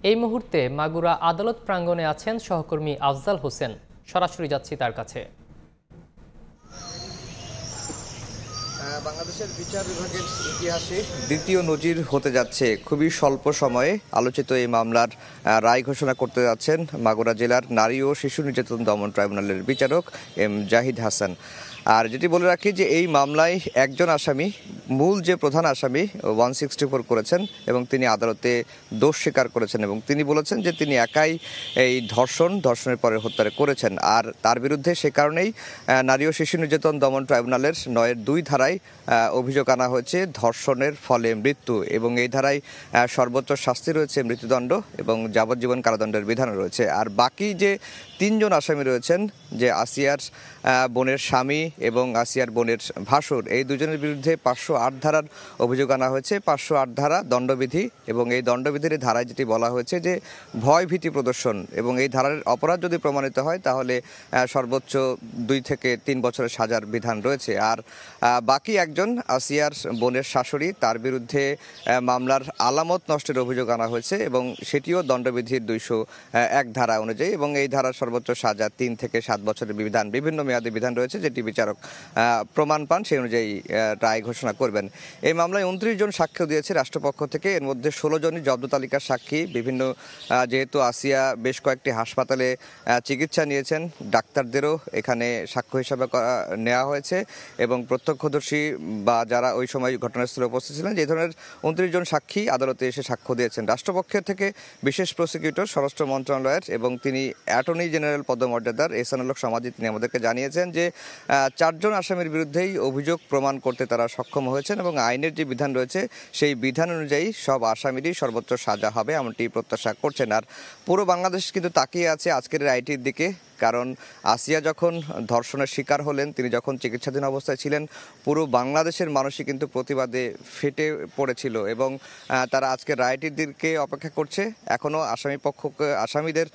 এই মুহূর্তে মাগুরা আদালত প্রাঙ্গণে আছেন সহকর্মী আফজাল হোসেন। সরাসরি যাচ্ছি তার কাছে। বাংলাদেশের বিচার বিভাগের ইতিহাসে দ্বিতীয় নজির হতে যাচ্ছে। খুবই স্বল্প সময়ে আলোচিত এই মামলার রায় ঘোষণা করতে যাচ্ছেন মাগুরা জেলার নারী ও শিশু নির্যাতন দমন ট্রাইব্যুনালের বিচারক এম জাহিদ হাসান। আর যেটি বলে রাখি যে এই মামলায় একজন আসামি, মূল যে প্রধান আসামি 164 করেছেন এবং তিনি আদালতে দোষ স্বীকার করেছেন এবং তিনি বলেছেন যে তিনি একাই এই ধর্ষণের পরে হত্যা করেছেন। আর তার বিরুদ্ধে সে কারণেই নারী ও শিশু নির্যাতন দমন ট্রাইব্যুনালের 9-2 ধারায় অভিযোগ আনা হয়েছে ধর্ষণের ফলে মৃত্যু, এবং এই ধারায় সর্বোচ্চ শাস্তি রয়েছে মৃত্যুদণ্ড এবং যাবজ্জীবন কারাদণ্ডের বিধান রয়েছে। আর বাকি যে 3 জন আসামি রয়েছেন, যে আসিয়ার বোনের স্বামী এবং আসিয়ার বোনের ভাসুর, এই দুজনের বিরুদ্ধে 508 ধারার অভিযোগ আনা হয়েছে। 508 ধারা দণ্ডবিধি, এবং এই দণ্ডবিধির ধারায় যেটি বলা হয়েছে যে ভয় ভীতি প্রদর্শন, এবং এই ধারার অপরাধ যদি প্রমাণিত হয় তাহলে সর্বোচ্চ 2 থেকে 3 বছরের সাজার বিধান রয়েছে। আর বাকি একজন আসিয়ার বোনের শাশুড়ি, তার বিরুদ্ধে মামলার আলামত নষ্টের অভিযোগ আনা হয়েছে এবং সেটিও দণ্ডবিধির 201 ধারা অনুযায়ী, এবং এই ধারার সর্বোচ্চ সাজা 3 থেকে 7 বছরের বিধান, বিভিন্ন মেয়াদী বিধান রয়েছে যেটি বিচারক প্রমাণ পান সেই অনুযায়ী রায় ঘোষণা করবেন। এই মামলায় 29 জন সাক্ষ্য দিয়েছে রাষ্ট্রপক্ষ থেকে। এর মধ্যে 16 জনই জব্দ তালিকার সাক্ষী। বিভিন্ন যেহেতু আসিয়া বেশ কয়েকটি হাসপাতালে চিকিৎসা নিয়েছেন, ডাক্তারদেরও এখানে সাক্ষ্য হিসাবে নেওয়া হয়েছে এবং প্রত্যক্ষদর্শী বা যারা ওই সময় ঘটনাস্থলে উপস্থিত ছিলেন, যে ধরনের 29 জন সাক্ষী আদালতে এসে সাক্ষ্য দিয়েছেন। রাষ্ট্রপক্ষের থেকে বিশেষ প্রসিকিউটর স্বরাষ্ট্র মন্ত্রণালয়ের এবং তিনি অ্যাটর্নি জেনারেল পদমর্যাদার এহসানুল হক সমাজি তিনি আমাদেরকে জানিয়েছেন যে 4 জন আসামির বিরুদ্ধেই অভিযোগ প্রমাণ করতে তারা সক্ষম হয়েছেন এবং আইনের যে বিধান রয়েছে সেই বিধান অনুযায়ী সব আসামিরই সর্বোচ্চ সাজা হবে এমনটি প্রত্যাশা করছেন। আর পুরো বাংলাদেশ কিন্তু তাকিয়ে আছে আজকের রায়টির দিকে, কারণ আসিয়া যখন ধর্ষণের শিকার হলেন, তিনি যখন চিকিৎসাধীন অবস্থায় ছিলেন, পুরো বাংলাদেশের মানুষই কিন্তু প্রতিবাদে ফেটে পড়েছিল এবং তারা আজকের রায়টির দিকে অপেক্ষা করছে। এখনও আসামিদের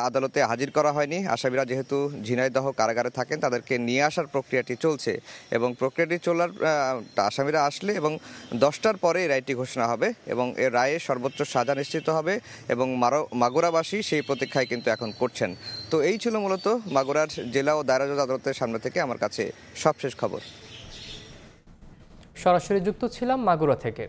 আদালতে হাজির করা হয়নি। আসামিরা যেহেতু ঝিনাইদহ কারাগারে থাকেন, তাদেরকে নিয়ে আসার প্রক্রিয়াটি চলছে এবং প্রক্রিয়াটি চলার আসামিরা আসলে এবং 10টার পরে রায়টি ঘোষণা হবে এবং এর রায়ে সর্বোচ্চ সাজা নিশ্চিত হবে এবং মাগুরাবাসী সেই প্রতীক্ষায় কিন্তু এখন করছেন। তো এই ছিল মূলত মাগুরার জেলা ও দায়রা জজ আদালতের সামনে থেকে আমার কাছে সবশেষ খবর। সরাসরি যুক্ত ছিলাম মাগুরা থেকে।